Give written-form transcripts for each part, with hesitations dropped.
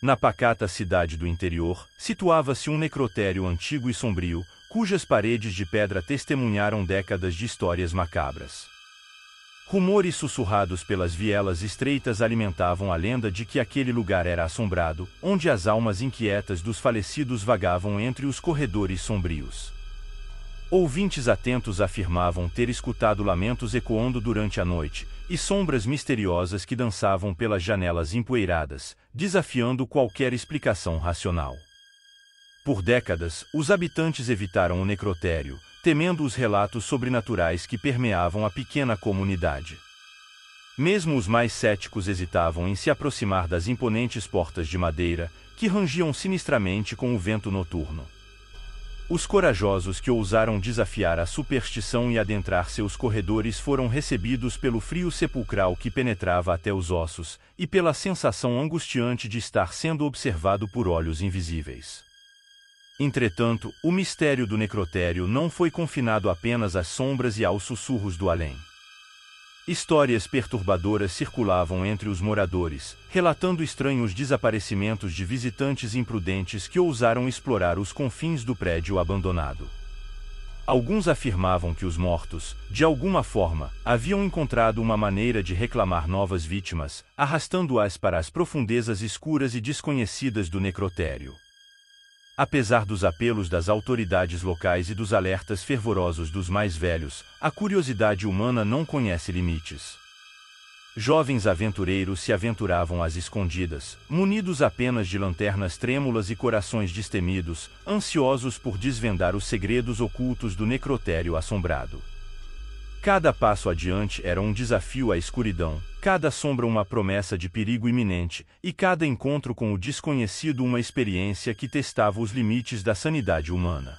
Na pacata cidade do interior, situava-se um necrotério antigo e sombrio, cujas paredes de pedra testemunharam décadas de histórias macabras. Rumores sussurrados pelas vielas estreitas alimentavam a lenda de que aquele lugar era assombrado, onde as almas inquietas dos falecidos vagavam entre os corredores sombrios. Ouvintes atentos afirmavam ter escutado lamentos ecoando durante a noite, e sombras misteriosas que dançavam pelas janelas empoeiradas, desafiando qualquer explicação racional. Por décadas, os habitantes evitaram o necrotério, temendo os relatos sobrenaturais que permeavam a pequena comunidade. Mesmo os mais céticos hesitavam em se aproximar das imponentes portas de madeira, que rangiam sinistramente com o vento noturno. Os corajosos que ousaram desafiar a superstição e adentrar seus corredores foram recebidos pelo frio sepulcral que penetrava até os ossos, e pela sensação angustiante de estar sendo observado por olhos invisíveis. Entretanto, o mistério do necrotério não foi confinado apenas às sombras e aos sussurros do além. Histórias perturbadoras circulavam entre os moradores, relatando estranhos desaparecimentos de visitantes imprudentes que ousaram explorar os confins do prédio abandonado. Alguns afirmavam que os mortos, de alguma forma, haviam encontrado uma maneira de reclamar novas vítimas, arrastando-as para as profundezas escuras e desconhecidas do necrotério. Apesar dos apelos das autoridades locais e dos alertas fervorosos dos mais velhos, a curiosidade humana não conhece limites. Jovens aventureiros se aventuravam às escondidas, munidos apenas de lanternas trêmulas e corações destemidos, ansiosos por desvendar os segredos ocultos do necrotério assombrado. Cada passo adiante era um desafio à escuridão, cada sombra uma promessa de perigo iminente, e cada encontro com o desconhecido uma experiência que testava os limites da sanidade humana.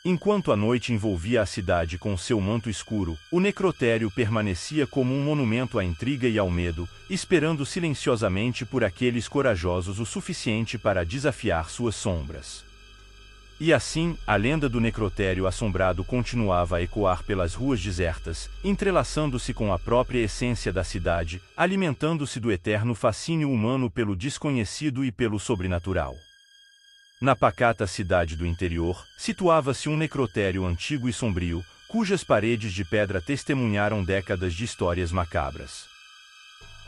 Enquanto a noite envolvia a cidade com seu manto escuro, o necrotério permanecia como um monumento à intriga e ao medo, esperando silenciosamente por aqueles corajosos o suficiente para desafiar suas sombras. E assim, a lenda do necrotério assombrado continuava a ecoar pelas ruas desertas, entrelaçando-se com a própria essência da cidade, alimentando-se do eterno fascínio humano pelo desconhecido e pelo sobrenatural. Na pacata cidade do interior, situava-se um necrotério antigo e sombrio, cujas paredes de pedra testemunharam décadas de histórias macabras.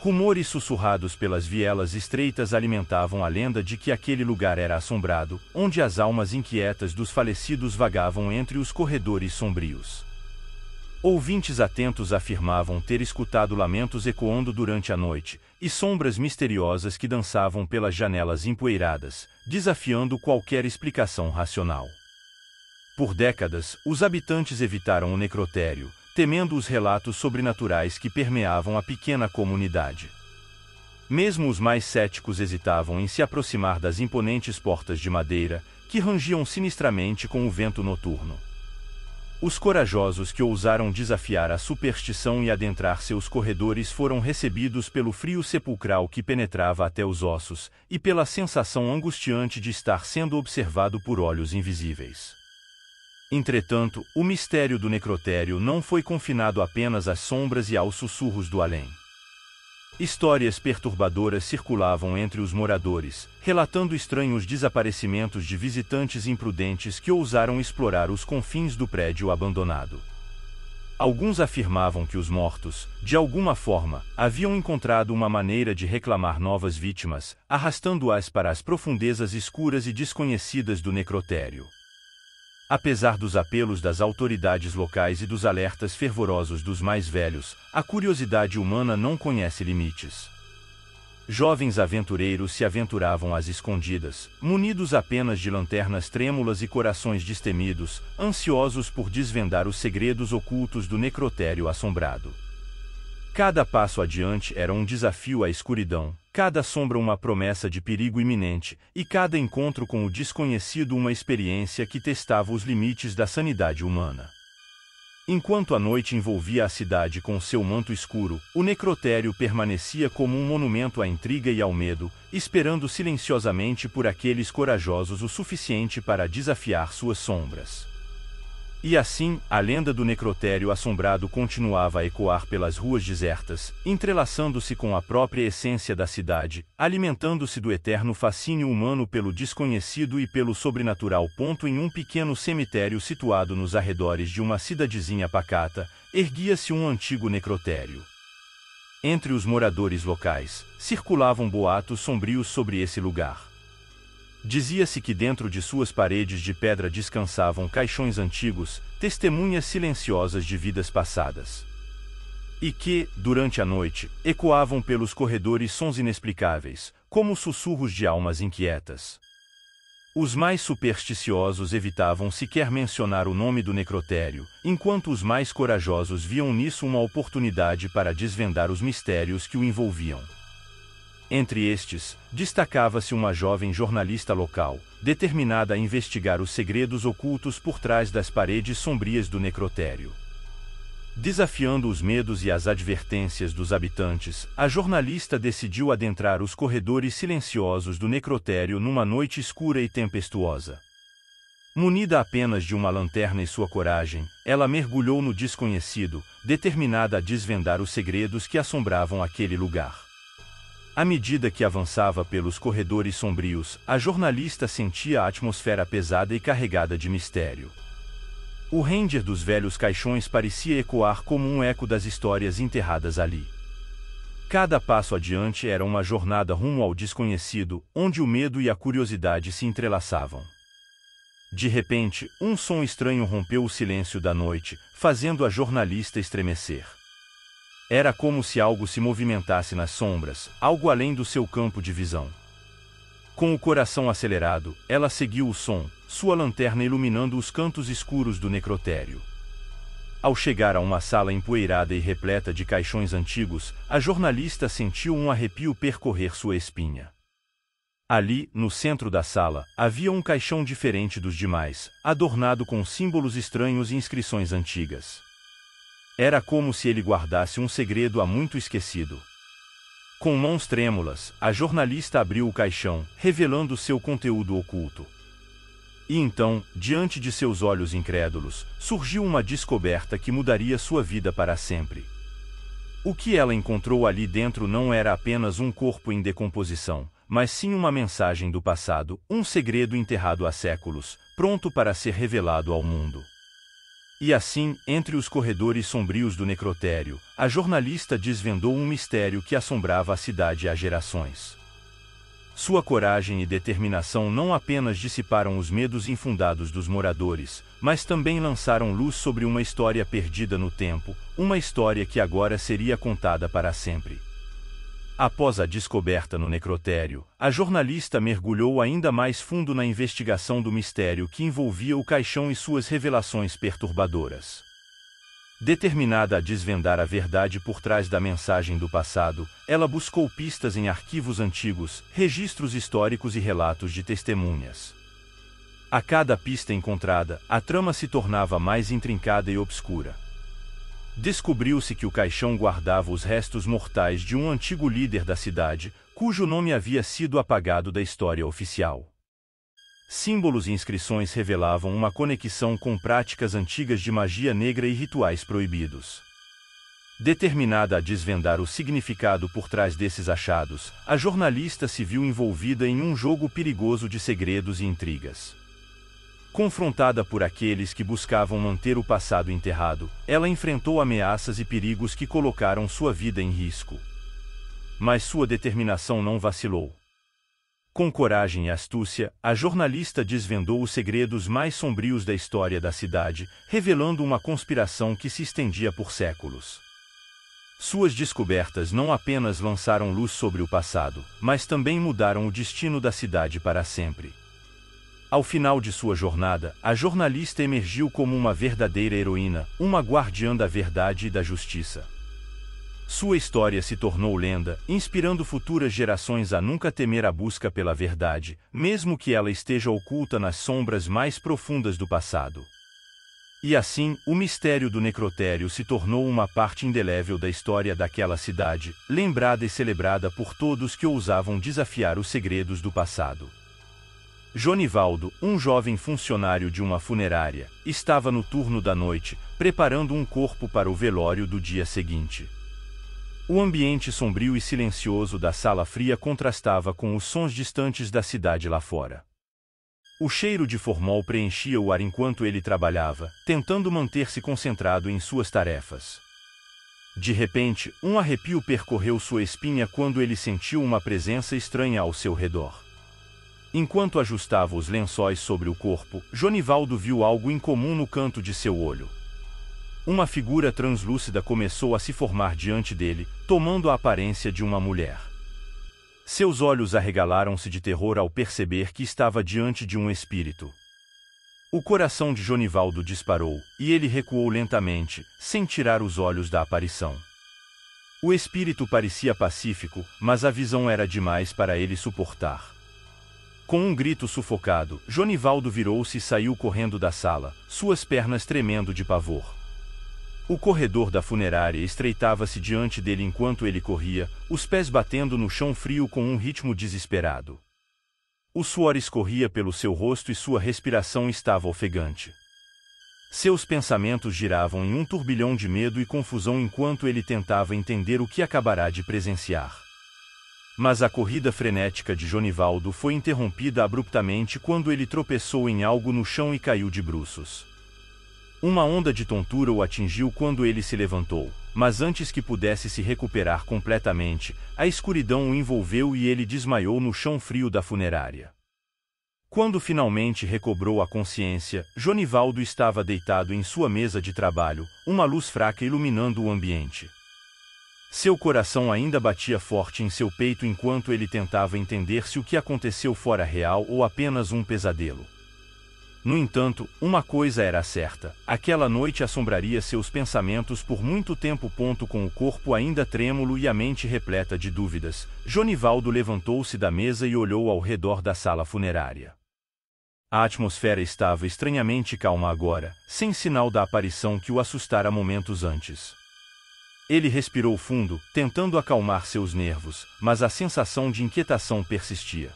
Rumores sussurrados pelas vielas estreitas alimentavam a lenda de que aquele lugar era assombrado, onde as almas inquietas dos falecidos vagavam entre os corredores sombrios. Ouvintes atentos afirmavam ter escutado lamentos ecoando durante a noite, e sombras misteriosas que dançavam pelas janelas empoeiradas, desafiando qualquer explicação racional. Por décadas, os habitantes evitaram o necrotério, temendo os relatos sobrenaturais que permeavam a pequena comunidade. Mesmo os mais céticos hesitavam em se aproximar das imponentes portas de madeira, que rangiam sinistramente com o vento noturno. Os corajosos que ousaram desafiar a superstição e adentrar seus corredores foram recebidos pelo frio sepulcral que penetrava até os ossos, e pela sensação angustiante de estar sendo observado por olhos invisíveis. Entretanto, o mistério do necrotério não foi confinado apenas às sombras e aos sussurros do além. Histórias perturbadoras circulavam entre os moradores, relatando estranhos desaparecimentos de visitantes imprudentes que ousaram explorar os confins do prédio abandonado. Alguns afirmavam que os mortos, de alguma forma, haviam encontrado uma maneira de reclamar novas vítimas, arrastando-as para as profundezas escuras e desconhecidas do necrotério. Apesar dos apelos das autoridades locais e dos alertas fervorosos dos mais velhos, a curiosidade humana não conhece limites. Jovens aventureiros se aventuravam às escondidas, munidos apenas de lanternas trêmulas e corações destemidos, ansiosos por desvendar os segredos ocultos do necrotério assombrado. Cada passo adiante era um desafio à escuridão, cada sombra uma promessa de perigo iminente, e cada encontro com o desconhecido uma experiência que testava os limites da sanidade humana. Enquanto a noite envolvia a cidade com seu manto escuro, o necrotério permanecia como um monumento à intriga e ao medo, esperando silenciosamente por aqueles corajosos o suficiente para desafiar suas sombras. E assim, a lenda do necrotério assombrado continuava a ecoar pelas ruas desertas, entrelaçando-se com a própria essência da cidade, alimentando-se do eterno fascínio humano pelo desconhecido e pelo sobrenatural. Em um pequeno cemitério situado nos arredores de uma cidadezinha pacata, erguia-se um antigo necrotério. Entre os moradores locais, circulavam boatos sombrios sobre esse lugar. Dizia-se que dentro de suas paredes de pedra descansavam caixões antigos, testemunhas silenciosas de vidas passadas. E que, durante a noite, ecoavam pelos corredores sons inexplicáveis, como sussurros de almas inquietas. Os mais supersticiosos evitavam sequer mencionar o nome do necrotério, enquanto os mais corajosos viam nisso uma oportunidade para desvendar os mistérios que o envolviam. Entre estes, destacava-se uma jovem jornalista local, determinada a investigar os segredos ocultos por trás das paredes sombrias do necrotério. Desafiando os medos e as advertências dos habitantes, a jornalista decidiu adentrar os corredores silenciosos do necrotério numa noite escura e tempestuosa. Munida apenas de uma lanterna e sua coragem, ela mergulhou no desconhecido, determinada a desvendar os segredos que assombravam aquele lugar. À medida que avançava pelos corredores sombrios, a jornalista sentia a atmosfera pesada e carregada de mistério. O render dos velhos caixões parecia ecoar como um eco das histórias enterradas ali. Cada passo adiante era uma jornada rumo ao desconhecido, onde o medo e a curiosidade se entrelaçavam. De repente, um som estranho rompeu o silêncio da noite, fazendo a jornalista estremecer. Era como se algo se movimentasse nas sombras, algo além do seu campo de visão. Com o coração acelerado, ela seguiu o som, sua lanterna iluminando os cantos escuros do necrotério. Ao chegar a uma sala empoeirada e repleta de caixões antigos, a jornalista sentiu um arrepio percorrer sua espinha. Ali, no centro da sala, havia um caixão diferente dos demais, adornado com símbolos estranhos e inscrições antigas. Era como se ele guardasse um segredo há muito esquecido. Com mãos trêmulas, a jornalista abriu o caixão, revelando seu conteúdo oculto. E então, diante de seus olhos incrédulos, surgiu uma descoberta que mudaria sua vida para sempre. O que ela encontrou ali dentro não era apenas um corpo em decomposição, mas sim uma mensagem do passado, um segredo enterrado há séculos, pronto para ser revelado ao mundo. E assim, entre os corredores sombrios do necrotério, a jornalista desvendou um mistério que assombrava a cidade há gerações. Sua coragem e determinação não apenas dissiparam os medos infundados dos moradores, mas também lançaram luz sobre uma história perdida no tempo, uma história que agora seria contada para sempre. Após a descoberta no necrotério, a jornalista mergulhou ainda mais fundo na investigação do mistério que envolvia o caixão e suas revelações perturbadoras. Determinada a desvendar a verdade por trás da mensagem do passado, ela buscou pistas em arquivos antigos, registros históricos e relatos de testemunhas. A cada pista encontrada, a trama se tornava mais intrincada e obscura. Descobriu-se que o caixão guardava os restos mortais de um antigo líder da cidade, cujo nome havia sido apagado da história oficial. Símbolos e inscrições revelavam uma conexão com práticas antigas de magia negra e rituais proibidos. Determinada a desvendar o significado por trás desses achados, a jornalista se viu envolvida em um jogo perigoso de segredos e intrigas. Confrontada por aqueles que buscavam manter o passado enterrado, ela enfrentou ameaças e perigos que colocaram sua vida em risco. Mas sua determinação não vacilou. Com coragem e astúcia, a jornalista desvendou os segredos mais sombrios da história da cidade, revelando uma conspiração que se estendia por séculos. Suas descobertas não apenas lançaram luz sobre o passado, mas também mudaram o destino da cidade para sempre. Ao final de sua jornada, a jornalista emergiu como uma verdadeira heroína, uma guardiã da verdade e da justiça. Sua história se tornou lenda, inspirando futuras gerações a nunca temer a busca pela verdade, mesmo que ela esteja oculta nas sombras mais profundas do passado. E assim, o mistério do necrotério se tornou uma parte indelével da história daquela cidade, lembrada e celebrada por todos que ousavam desafiar os segredos do passado. Jonivaldo, um jovem funcionário de uma funerária, estava no turno da noite, preparando um corpo para o velório do dia seguinte. O ambiente sombrio e silencioso da sala fria contrastava com os sons distantes da cidade lá fora. O cheiro de formol preenchia o ar enquanto ele trabalhava, tentando manter-se concentrado em suas tarefas. De repente, um arrepio percorreu sua espinha quando ele sentiu uma presença estranha ao seu redor. Enquanto ajustava os lençóis sobre o corpo, Jonivaldo viu algo incomum no canto de seu olho. Uma figura translúcida começou a se formar diante dele, tomando a aparência de uma mulher. Seus olhos arregalaram-se de terror ao perceber que estava diante de um espírito. O coração de Jonivaldo disparou, e ele recuou lentamente, sem tirar os olhos da aparição. O espírito parecia pacífico, mas a visão era demais para ele suportar. Com um grito sufocado, Jonivaldo virou-se e saiu correndo da sala, suas pernas tremendo de pavor. O corredor da funerária estreitava-se diante dele enquanto ele corria, os pés batendo no chão frio com um ritmo desesperado. O suor escorria pelo seu rosto e sua respiração estava ofegante. Seus pensamentos giravam em um turbilhão de medo e confusão enquanto ele tentava entender o que acabará de presenciar. Mas a corrida frenética de Jonivaldo foi interrompida abruptamente quando ele tropeçou em algo no chão e caiu de bruços. Uma onda de tontura o atingiu quando ele se levantou, mas antes que pudesse se recuperar completamente, a escuridão o envolveu e ele desmaiou no chão frio da funerária. Quando finalmente recobrou a consciência, Jonivaldo estava deitado em sua mesa de trabalho, uma luz fraca iluminando o ambiente. Seu coração ainda batia forte em seu peito enquanto ele tentava entender se o que aconteceu fora real ou apenas um pesadelo. No entanto, uma coisa era certa: aquela noite assombraria seus pensamentos por muito tempo. Com o corpo ainda trêmulo e a mente repleta de dúvidas, Jonivaldo levantou-se da mesa e olhou ao redor da sala funerária. A atmosfera estava estranhamente calma agora, sem sinal da aparição que o assustara momentos antes. Ele respirou fundo, tentando acalmar seus nervos, mas a sensação de inquietação persistia.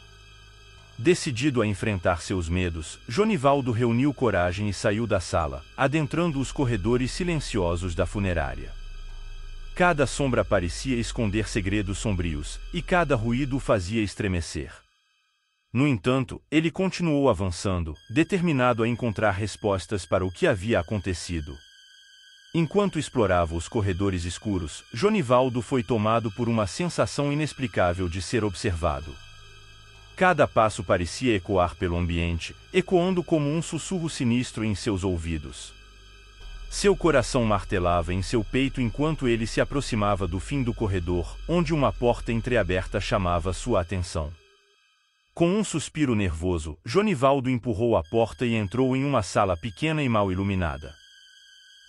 Decidido a enfrentar seus medos, Jonivaldo reuniu coragem e saiu da sala, adentrando os corredores silenciosos da funerária. Cada sombra parecia esconder segredos sombrios, e cada ruído o fazia estremecer. No entanto, ele continuou avançando, determinado a encontrar respostas para o que havia acontecido. Enquanto explorava os corredores escuros, Jonivaldo foi tomado por uma sensação inexplicável de ser observado. Cada passo parecia ecoar pelo ambiente, ecoando como um sussurro sinistro em seus ouvidos. Seu coração martelava em seu peito enquanto ele se aproximava do fim do corredor, onde uma porta entreaberta chamava sua atenção. Com um suspiro nervoso, Jonivaldo empurrou a porta e entrou em uma sala pequena e mal iluminada.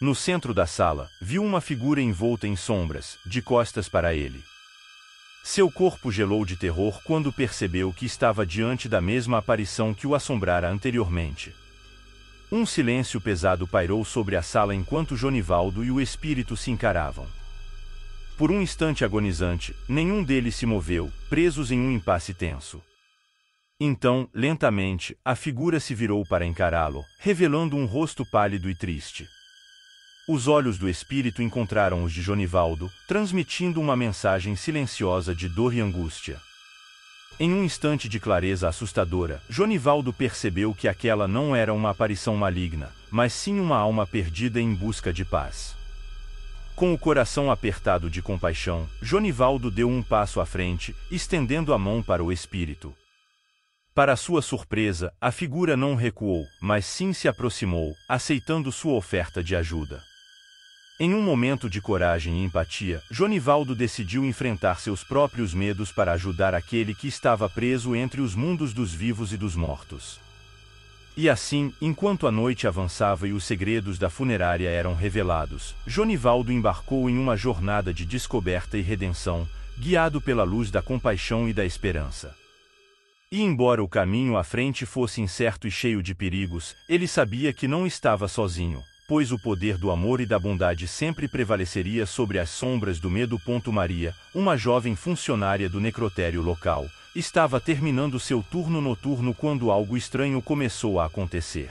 No centro da sala, viu uma figura envolta em sombras, de costas para ele. Seu corpo gelou de terror quando percebeu que estava diante da mesma aparição que o assombrara anteriormente. Um silêncio pesado pairou sobre a sala enquanto Jonivaldo e o espírito se encaravam. Por um instante agonizante, nenhum deles se moveu, presos em um impasse tenso. Então, lentamente, a figura se virou para encará-lo, revelando um rosto pálido e triste. Os olhos do espírito encontraram os de Jonivaldo, transmitindo uma mensagem silenciosa de dor e angústia. Em um instante de clareza assustadora, Jonivaldo percebeu que aquela não era uma aparição maligna, mas sim uma alma perdida em busca de paz. Com o coração apertado de compaixão, Jonivaldo deu um passo à frente, estendendo a mão para o espírito. Para sua surpresa, a figura não recuou, mas sim se aproximou, aceitando sua oferta de ajuda. Em um momento de coragem e empatia, Jonivaldo decidiu enfrentar seus próprios medos para ajudar aquele que estava preso entre os mundos dos vivos e dos mortos. E assim, enquanto a noite avançava e os segredos da funerária eram revelados, Jonivaldo embarcou em uma jornada de descoberta e redenção, guiado pela luz da compaixão e da esperança. E embora o caminho à frente fosse incerto e cheio de perigos, ele sabia que não estava sozinho, pois o poder do amor e da bondade sempre prevaleceria sobre as sombras do medo. Maria, uma jovem funcionária do necrotério local, estava terminando seu turno noturno quando algo estranho começou a acontecer.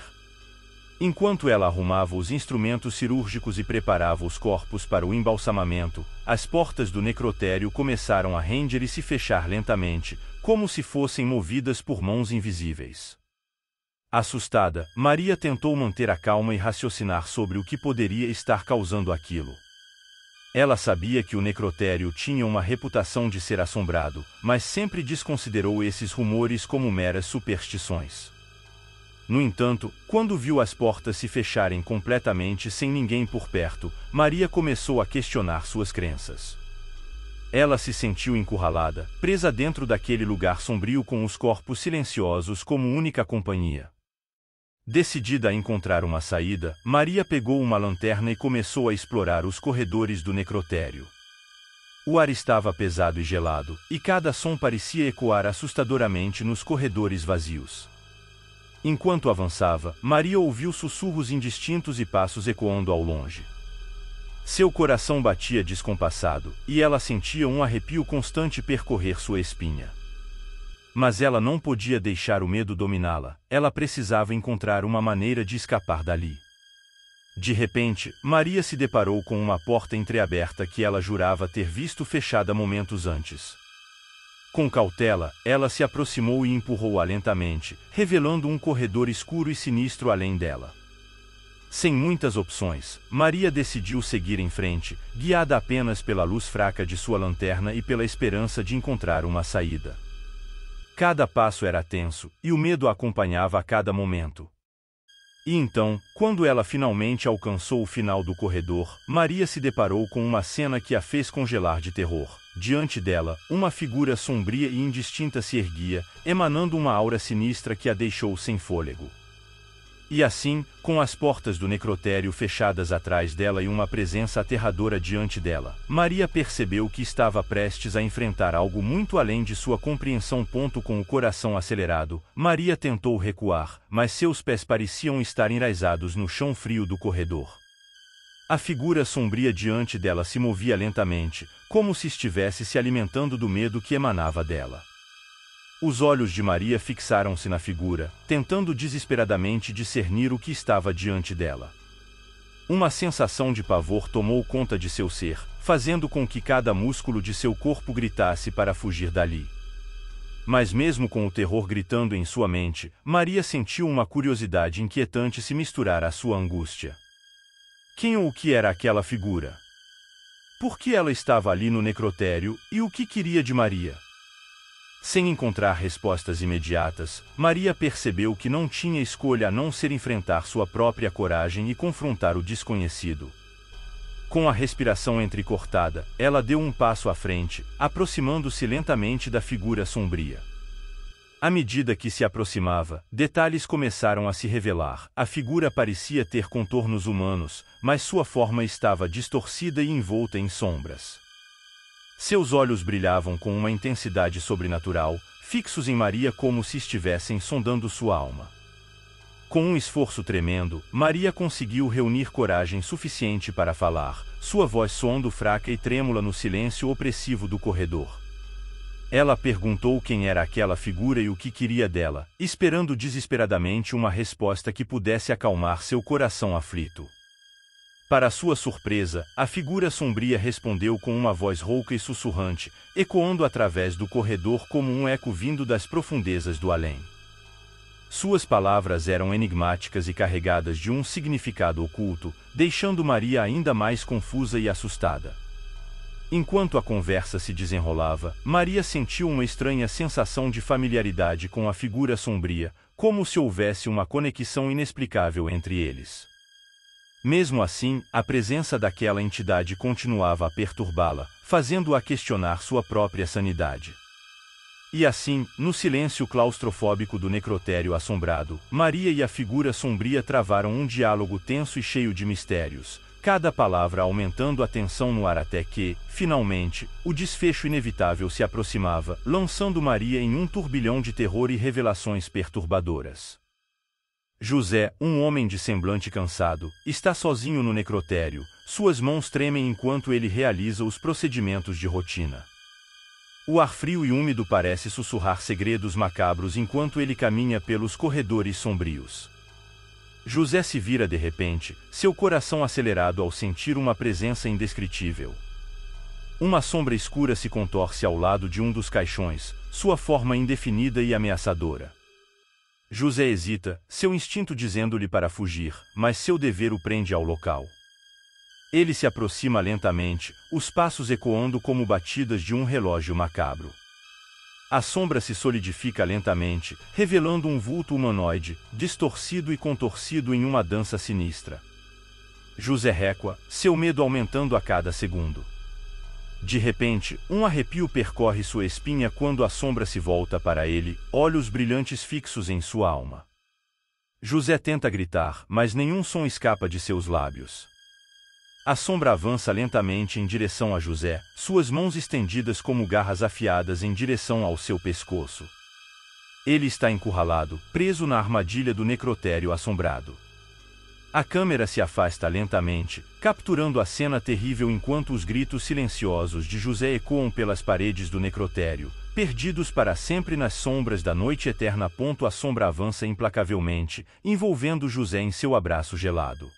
Enquanto ela arrumava os instrumentos cirúrgicos e preparava os corpos para o embalsamamento, as portas do necrotério começaram a render e se fechar lentamente, como se fossem movidas por mãos invisíveis. Assustada, Maria tentou manter a calma e raciocinar sobre o que poderia estar causando aquilo. Ela sabia que o necrotério tinha uma reputação de ser assombrado, mas sempre desconsiderou esses rumores como meras superstições. No entanto, quando viu as portas se fecharem completamente sem ninguém por perto, Maria começou a questionar suas crenças. Ela se sentiu encurralada, presa dentro daquele lugar sombrio com os corpos silenciosos como única companhia. Decidida a encontrar uma saída, Maria pegou uma lanterna e começou a explorar os corredores do necrotério. O ar estava pesado e gelado, e cada som parecia ecoar assustadoramente nos corredores vazios. Enquanto avançava, Maria ouviu sussurros indistintos e passos ecoando ao longe. Seu coração batia descompassado, e ela sentia um arrepio constante percorrer sua espinha. Mas ela não podia deixar o medo dominá-la, ela precisava encontrar uma maneira de escapar dali. De repente, Maria se deparou com uma porta entreaberta que ela jurava ter visto fechada momentos antes. Com cautela, ela se aproximou e empurrou-a lentamente, revelando um corredor escuro e sinistro além dela. Sem muitas opções, Maria decidiu seguir em frente, guiada apenas pela luz fraca de sua lanterna e pela esperança de encontrar uma saída. Cada passo era tenso, e o medo a acompanhava a cada momento. E então, quando ela finalmente alcançou o final do corredor, Maria se deparou com uma cena que a fez congelar de terror. Diante dela, uma figura sombria e indistinta se erguia, emanando uma aura sinistra que a deixou sem fôlego. E assim, com as portas do necrotério fechadas atrás dela e uma presença aterradora diante dela, Maria percebeu que estava prestes a enfrentar algo muito além de sua compreensão. Com o coração acelerado, Maria tentou recuar, mas seus pés pareciam estar enraizados no chão frio do corredor. A figura sombria diante dela se movia lentamente, como se estivesse se alimentando do medo que emanava dela. Os olhos de Maria fixaram-se na figura, tentando desesperadamente discernir o que estava diante dela. Uma sensação de pavor tomou conta de seu ser, fazendo com que cada músculo de seu corpo gritasse para fugir dali. Mas mesmo com o terror gritando em sua mente, Maria sentiu uma curiosidade inquietante se misturar à sua angústia. Quem ou o que era aquela figura? Por que ela estava ali no necrotério, e o que queria de Maria? Sem encontrar respostas imediatas, Maria percebeu que não tinha escolha a não ser enfrentar sua própria coragem e confrontar o desconhecido. Com a respiração entrecortada, ela deu um passo à frente, aproximando-se lentamente da figura sombria. À medida que se aproximava, detalhes começaram a se revelar. A figura parecia ter contornos humanos, mas sua forma estava distorcida e envolta em sombras. Seus olhos brilhavam com uma intensidade sobrenatural, fixos em Maria como se estivessem sondando sua alma. Com um esforço tremendo, Maria conseguiu reunir coragem suficiente para falar, sua voz soando fraca e trêmula no silêncio opressivo do corredor. Ela perguntou quem era aquela figura e o que queria dela, esperando desesperadamente uma resposta que pudesse acalmar seu coração aflito. Para sua surpresa, a figura sombria respondeu com uma voz rouca e sussurrante, ecoando através do corredor como um eco vindo das profundezas do além. Suas palavras eram enigmáticas e carregadas de um significado oculto, deixando Maria ainda mais confusa e assustada. Enquanto a conversa se desenrolava, Maria sentiu uma estranha sensação de familiaridade com a figura sombria, como se houvesse uma conexão inexplicável entre eles. Mesmo assim, a presença daquela entidade continuava a perturbá-la, fazendo-a questionar sua própria sanidade. E assim, no silêncio claustrofóbico do necrotério assombrado, Maria e a figura sombria travaram um diálogo tenso e cheio de mistérios, cada palavra aumentando a tensão no ar até que, finalmente, o desfecho inevitável se aproximava, lançando Maria em um turbilhão de terror e revelações perturbadoras. José, um homem de semblante cansado, está sozinho no necrotério, suas mãos tremem enquanto ele realiza os procedimentos de rotina. O ar frio e úmido parece sussurrar segredos macabros enquanto ele caminha pelos corredores sombrios. José se vira de repente, seu coração acelerado ao sentir uma presença indescritível. Uma sombra escura se contorce ao lado de um dos caixões, sua forma indefinida e ameaçadora. José hesita, seu instinto dizendo-lhe para fugir, mas seu dever o prende ao local. Ele se aproxima lentamente, os passos ecoando como batidas de um relógio macabro. A sombra se solidifica lentamente, revelando um vulto humanoide, distorcido e contorcido em uma dança sinistra. José recua, seu medo aumentando a cada segundo. De repente, um arrepio percorre sua espinha quando a sombra se volta para ele, olhos brilhantes fixos em sua alma. José tenta gritar, mas nenhum som escapa de seus lábios. A sombra avança lentamente em direção a José, suas mãos estendidas como garras afiadas em direção ao seu pescoço. Ele está encurralado, preso na armadilha do necrotério assombrado. A câmera se afasta lentamente, capturando a cena terrível enquanto os gritos silenciosos de José ecoam pelas paredes do necrotério, perdidos para sempre nas sombras da noite eterna. A sombra avança implacavelmente, envolvendo José em seu abraço gelado.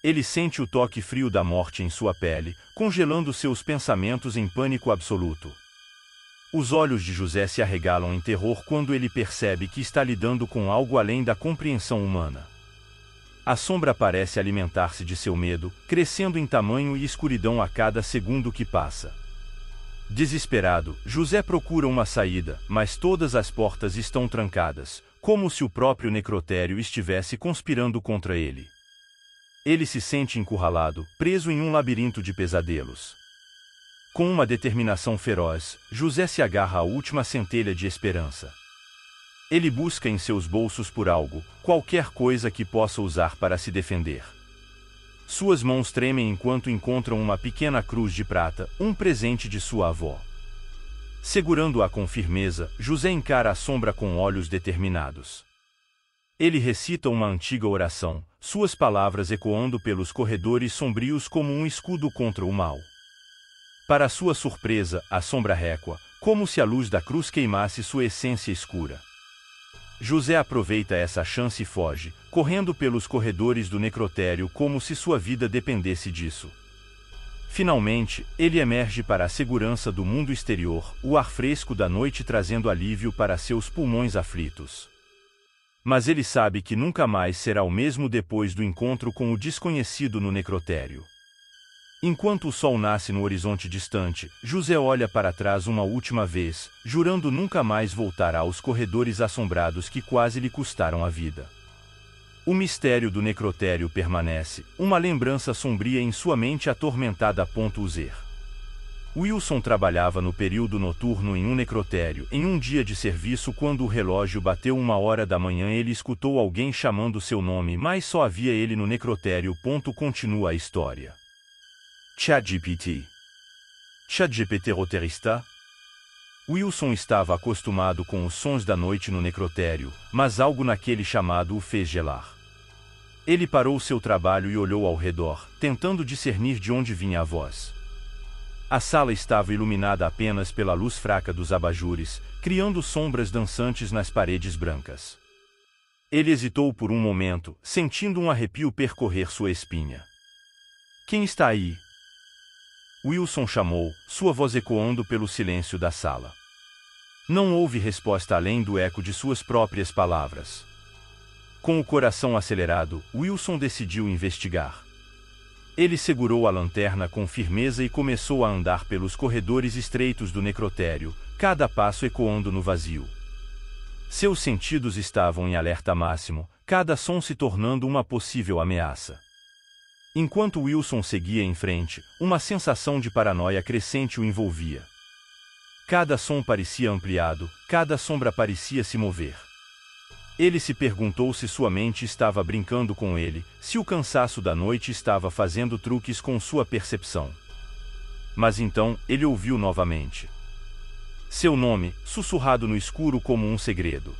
Ele sente o toque frio da morte em sua pele, congelando seus pensamentos em pânico absoluto. Os olhos de José se arregalam em terror quando ele percebe que está lidando com algo além da compreensão humana. A sombra parece alimentar-se de seu medo, crescendo em tamanho e escuridão a cada segundo que passa. Desesperado, José procura uma saída, mas todas as portas estão trancadas, como se o próprio necrotério estivesse conspirando contra ele. Ele se sente encurralado, preso em um labirinto de pesadelos. Com uma determinação feroz, José se agarra à última centelha de esperança. Ele busca em seus bolsos por algo, qualquer coisa que possa usar para se defender. Suas mãos tremem enquanto encontram uma pequena cruz de prata, um presente de sua avó. Segurando-a com firmeza, José encara a sombra com olhos determinados. Ele recita uma antiga oração, suas palavras ecoando pelos corredores sombrios como um escudo contra o mal. Para sua surpresa, a sombra recua, como se a luz da cruz queimasse sua essência escura. José aproveita essa chance e foge, correndo pelos corredores do necrotério como se sua vida dependesse disso. Finalmente, ele emerge para a segurança do mundo exterior, o ar fresco da noite trazendo alívio para seus pulmões aflitos. Mas ele sabe que nunca mais será o mesmo depois do encontro com o desconhecido no necrotério. Enquanto o sol nasce no horizonte distante, José olha para trás uma última vez, jurando nunca mais voltar aos corredores assombrados que quase lhe custaram a vida. O mistério do necrotério permanece, uma lembrança sombria em sua mente atormentada. Uzer. Wilson trabalhava no período noturno em um necrotério. Em um dia de serviço, quando o relógio bateu 1h da manhã, ele escutou alguém chamando seu nome, mas só havia ele no necrotério. Continua a história. ChatGPT. ChatGPT roteirista? Wilson estava acostumado com os sons da noite no necrotério, mas algo naquele chamado o fez gelar. Ele parou seu trabalho e olhou ao redor, tentando discernir de onde vinha a voz. A sala estava iluminada apenas pela luz fraca dos abajures, criando sombras dançantes nas paredes brancas. Ele hesitou por um momento, sentindo um arrepio percorrer sua espinha. Quem está aí? Wilson chamou, sua voz ecoando pelo silêncio da sala. Não houve resposta além do eco de suas próprias palavras. Com o coração acelerado, Wilson decidiu investigar. Ele segurou a lanterna com firmeza e começou a andar pelos corredores estreitos do necrotério, cada passo ecoando no vazio. Seus sentidos estavam em alerta máximo, cada som se tornando uma possível ameaça. Enquanto Wilson seguia em frente, uma sensação de paranoia crescente o envolvia. Cada som parecia ampliado, cada sombra parecia se mover. Ele se perguntou se sua mente estava brincando com ele, se o cansaço da noite estava fazendo truques com sua percepção. Mas então, ele ouviu novamente. Seu nome, sussurrado no escuro como um segredo.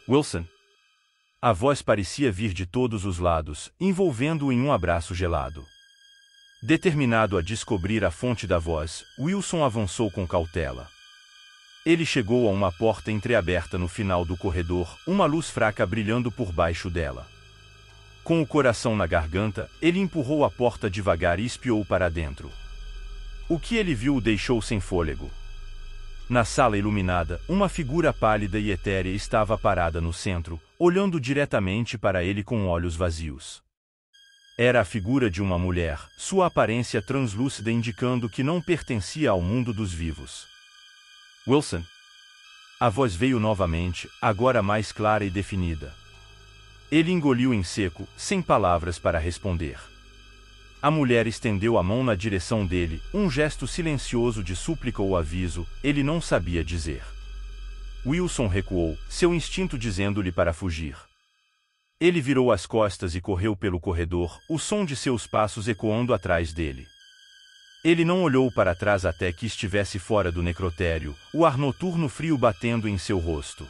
Wilson. A voz parecia vir de todos os lados, envolvendo-o em um abraço gelado. Determinado a descobrir a fonte da voz, Wilson avançou com cautela. Ele chegou a uma porta entreaberta no final do corredor, uma luz fraca brilhando por baixo dela. Com o coração na garganta, ele empurrou a porta devagar e espiou para dentro. O que ele viu o deixou sem fôlego. Na sala iluminada, uma figura pálida e etérea estava parada no centro, olhando diretamente para ele com olhos vazios. Era a figura de uma mulher, sua aparência translúcida indicando que não pertencia ao mundo dos vivos. Wilson. A voz veio novamente, agora mais clara e definida. Ele engoliu em seco, sem palavras para responder. A mulher estendeu a mão na direção dele, um gesto silencioso de súplica ou aviso, ele não sabia dizer. Wilson recuou, seu instinto dizendo-lhe para fugir. Ele virou as costas e correu pelo corredor, o som de seus passos ecoando atrás dele. Ele não olhou para trás até que estivesse fora do necrotério, o ar noturno frio batendo em seu rosto.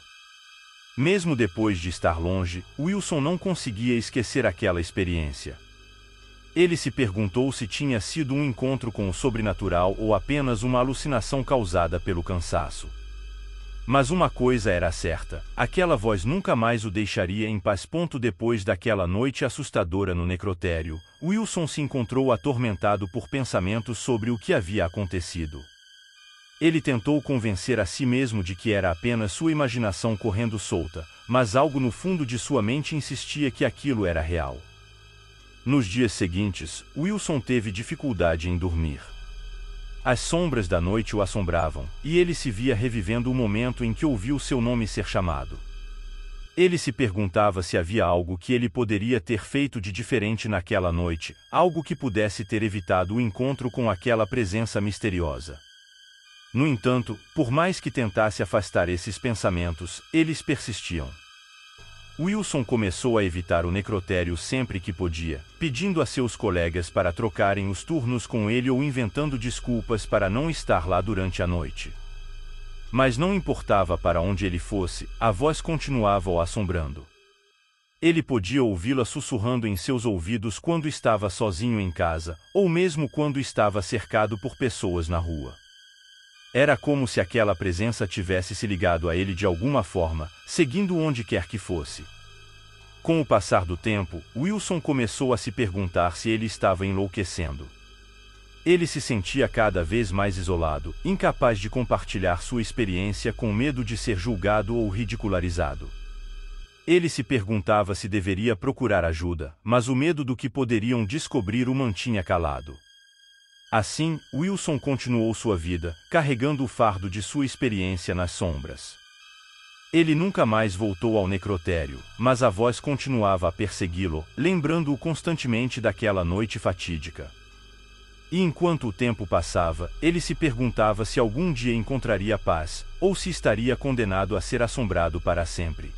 Mesmo depois de estar longe, Wilson não conseguia esquecer aquela experiência. Ele se perguntou se tinha sido um encontro com o sobrenatural ou apenas uma alucinação causada pelo cansaço. Mas uma coisa era certa, aquela voz nunca mais o deixaria em paz. Depois daquela noite assustadora no necrotério, Wilson se encontrou atormentado por pensamentos sobre o que havia acontecido. Ele tentou convencer a si mesmo de que era apenas sua imaginação correndo solta, mas algo no fundo de sua mente insistia que aquilo era real. Nos dias seguintes, Wilson teve dificuldade em dormir. As sombras da noite o assombravam, e ele se via revivendo o momento em que ouviu seu nome ser chamado. Ele se perguntava se havia algo que ele poderia ter feito de diferente naquela noite, algo que pudesse ter evitado o encontro com aquela presença misteriosa. No entanto, por mais que tentasse afastar esses pensamentos, eles persistiam. Wilson começou a evitar o necrotério sempre que podia, pedindo a seus colegas para trocarem os turnos com ele ou inventando desculpas para não estar lá durante a noite. Mas não importava para onde ele fosse, a voz continuava o assombrando. Ele podia ouvi-la sussurrando em seus ouvidos quando estava sozinho em casa, ou mesmo quando estava cercado por pessoas na rua. Era como se aquela presença tivesse se ligado a ele de alguma forma, seguindo onde quer que fosse. Com o passar do tempo, Wilson começou a se perguntar se ele estava enlouquecendo. Ele se sentia cada vez mais isolado, incapaz de compartilhar sua experiência com medo de ser julgado ou ridicularizado. Ele se perguntava se deveria procurar ajuda, mas o medo do que poderiam descobrir o mantinha calado. Assim, Wilson continuou sua vida, carregando o fardo de sua experiência nas sombras. Ele nunca mais voltou ao necrotério, mas a voz continuava a persegui-lo, lembrando-o constantemente daquela noite fatídica. E enquanto o tempo passava, ele se perguntava se algum dia encontraria paz, ou se estaria condenado a ser assombrado para sempre.